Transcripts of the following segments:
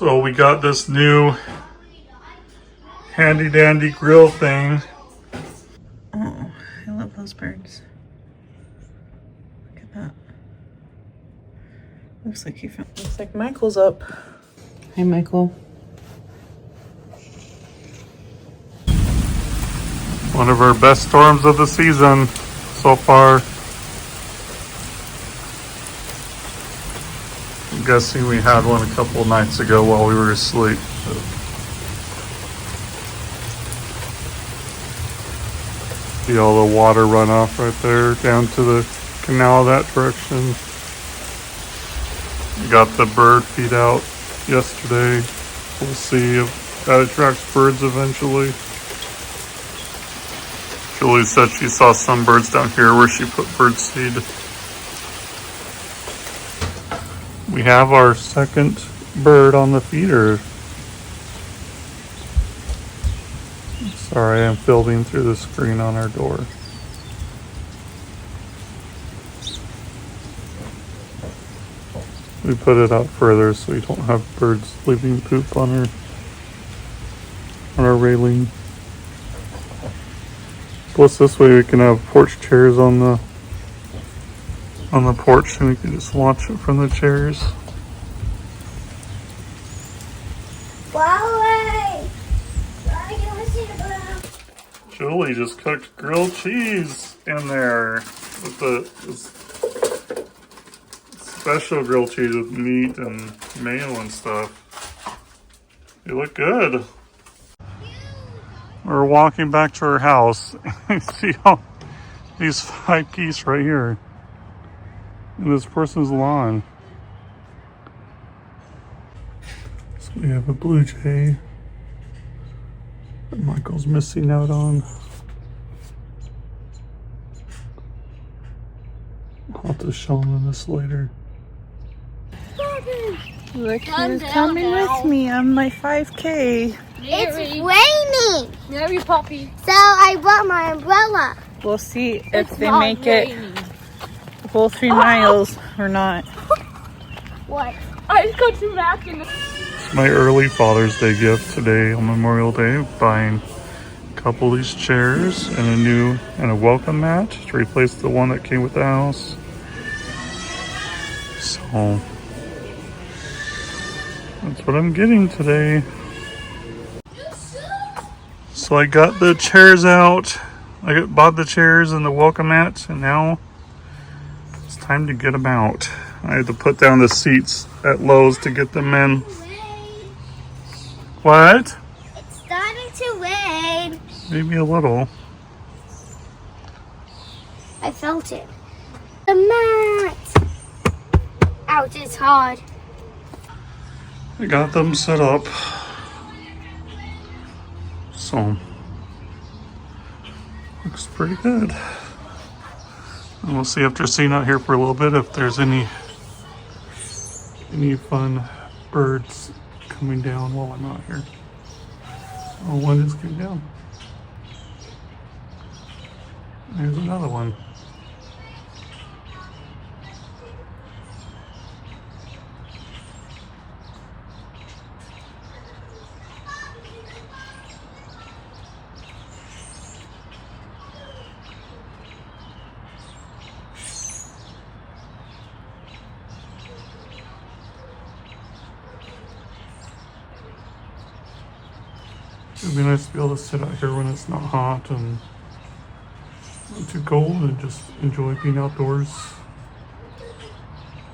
So we got this new handy dandy grill thing. Oh, I love those birds. Look at that. Looks like Michael's up. Hi, Michael. One of our best storms of the season so far. I'm guessing we had one a couple of nights ago while we were asleep. See all the water runoff right there down to the canal that direction. We got the bird feed out yesterday. We'll see if that attracts birds eventually. Julie said she saw some birds down here where she put bird seed. We have our second bird on the feeder. Sorry, I'm filming through the screen on our door. We put it out further so we don't have birds leaving poop on our railing. Plus this way we can have porch chairs on the porch and we can just watch it from the chairs. Julie just cooked grilled cheese in there with this special grilled cheese with meat and mayo and stuff. You look good. We're walking back to our house. See all these 5 geese right here in this person's lawn. So we have a blue jay that Michael's missing out on. I'll have to show him this later. Look who's coming with me on my 5K. It's raining. Mary Poppy. So I brought my umbrella. We'll see if they make it the whole 3 miles or not. What? I just got some mac in the... It's my early Father's Day gift today on Memorial Day, buying a couple of these chairs and a welcome mat to replace the one that came with the house. So that's what I'm getting today. So I got the chairs out. I bought the chairs and the welcome mats, and now it's time to get them out. I had to put down the seats at Lowe's to get them in. What? It's starting to rain. Maybe a little. I felt it. The mat. Ouch, it's hard. I got them set up. So, looks pretty good. And we'll see after sitting out here for a little bit if there's any fun birds coming down while I'm out here. Oh, one just came down. There's another one. It'd be nice to be able to sit out here when it's not hot and not too cold and just enjoy being outdoors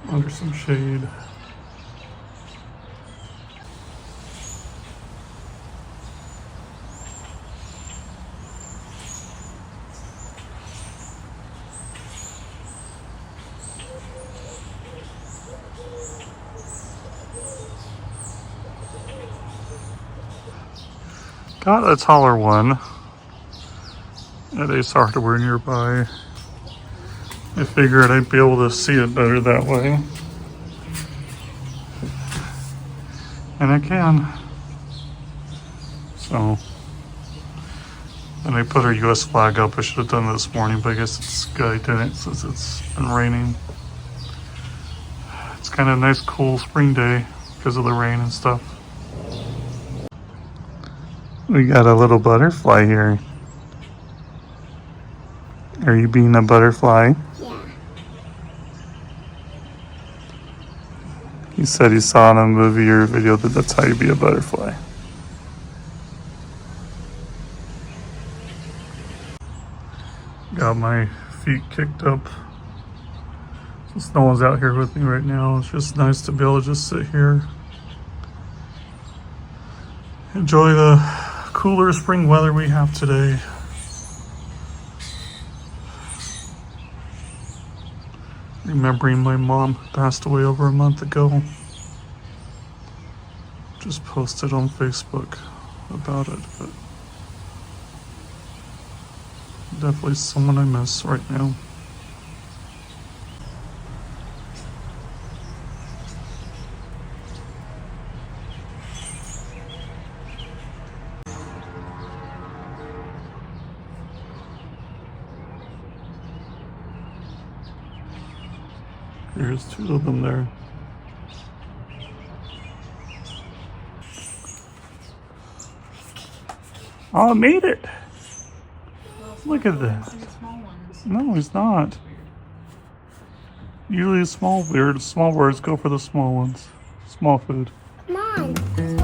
under some shade. Got a taller one at Ace Hardware nearby. I figured I'd be able to see it better that way. And I can. So, and I put our US flag up. I should have done it this morning, but I guess this guy didn't since it's been raining. It's kind of a nice cool spring day because of the rain and stuff. We got a little butterfly here. Are you being a butterfly? Yeah. He said he saw in a movie or video that that's how you be a butterfly. Got my feet kicked up. Since no one's out here with me right now, it's just nice to be able to just sit here. Enjoy the cooler spring weather we have today. Remembering my mom passed away over a month ago. Just posted on Facebook about it, but definitely someone I miss right now. There's two of them there. Oh, I made it! Look at that. No, he's not. Usually small birds go for the small ones. Small food. Come on.